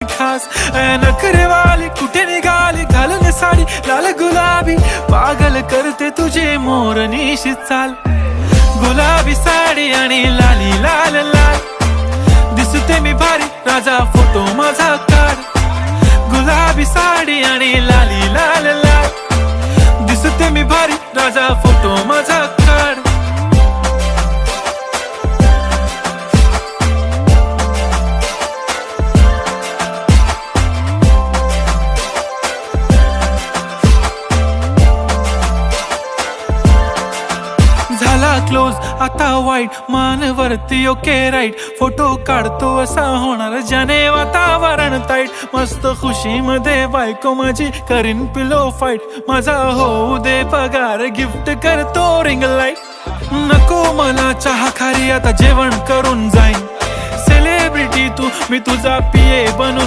खास नखरेवाली कुठे निघाली घालून साडी लाल गुलाबी पागल करते तुझे मोरनीशी चाल गुलाबी साडी आणि लाली लाल लाल दिसते मी भारी राजा फोटो माझा काढ गुलाबी साडी आणि लाली लाल लाल दिसते मी भारी राजा फोटो माझा काढ झाला क्लोज आता वाईट मानवरती ओके राईट फोटो काढतो असा होणार ज्याने वातावरण ताईट मस्त खुशी मध्ये बायको माझी करीन पिलो फाईट माझा होऊ दे पगार गिफ्ट करतो रिंग लाईट नको मला चहा खारी आता जेवण करून जाईन सेलिब्रिटी तू मी तुझा पिये बनून